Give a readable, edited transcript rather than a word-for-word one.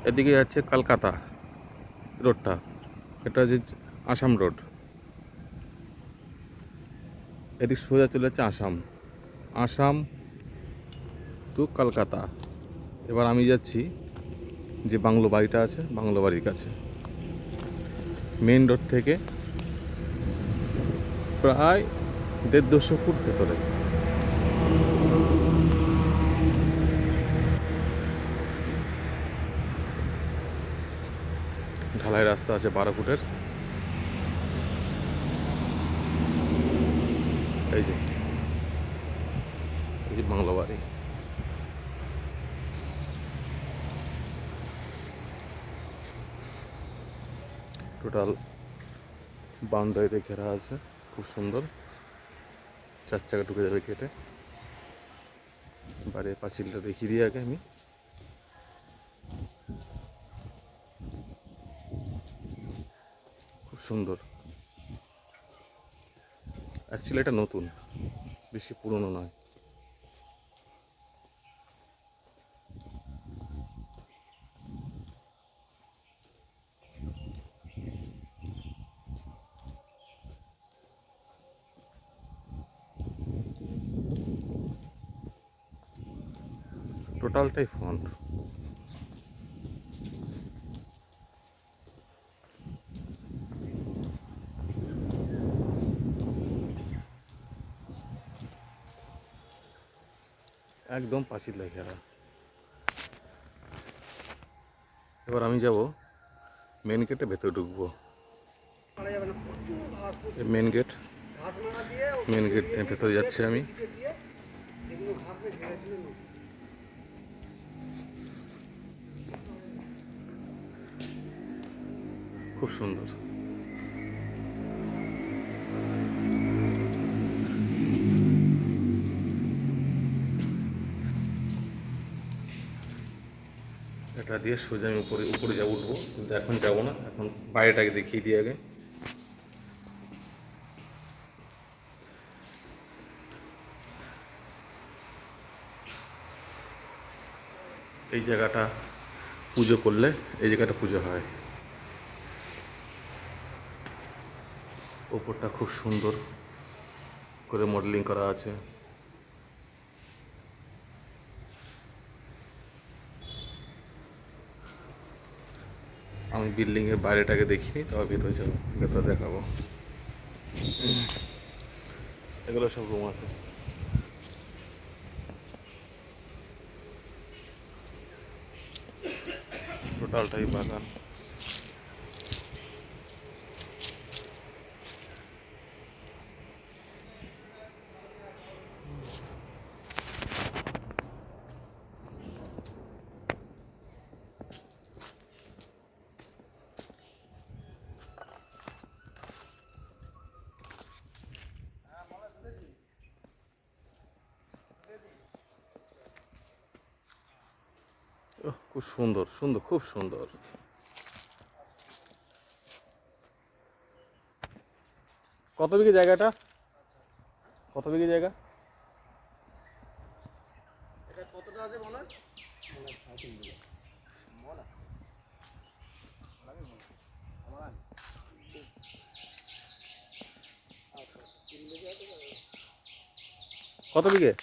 এদিকে যাচ্ছে কলকাতা রোডটা, এটা হচ্ছে আসাম রোড। এদিক সোজা চলে যাচ্ছে আসাম, আসাম টু কলকাতা। এবার আমি যাচ্ছি যে বাংলো বাড়িটা আছে, বাংলো বাড়ির কাছে। মেন রোড থেকে প্রায় 150-200 ফুট ভেতরে। ঢালাই রাস্তা আছে 12 ফুটের। এই যে বাংলো বাড়ি। টোটাল বাউন্ডারিতে ঘেরা আছে, খুব সুন্দর। 4 চাকা ঢুকে যাবে কেটে। বাড়ির পাঁচিলটা দেখিয়ে দিই আগে আমি। খুব সুন্দর। অ্যাকচুয়ালি এটা নতুন, বেশি পুরনো নয়। টোটালটাই ফ্রন্ট। একদম পাঁচিল ঘেরা। এবার আমি যাব মেন গেটে, ভেতরে ঢুকবো। মেন গেট, মেন গেট দিয়ে ভেতরে যাচ্ছি আমি। খুব সুন্দর। এটা দিয়ে সোজা আমি উপরে উপরে যাবো, উঠবো, কিন্তু এখন যাবো না। এখন বাইরেটাকে দেখিয়ে দিই আগে। এই জায়গাটা পুজো করলে এই জায়গাটা পুজো হয়। ওপরটা খুব সুন্দর করে মডেলিং করা আছে। আমি বিল্ডিংয়ের বাইরেটাকে দেখিনি, তবে ভেতরে যাবো, ভেতরে দেখাবো। এগুলো সব রুম আছে। টোটালটাই বাগান। খুব সুন্দর সুন্দর, খুব সুন্দর। কত বিঘে জায়গাটা? কত বিঘে জায়গা? এটা কতটা আছে বলেন? কত বিঘে?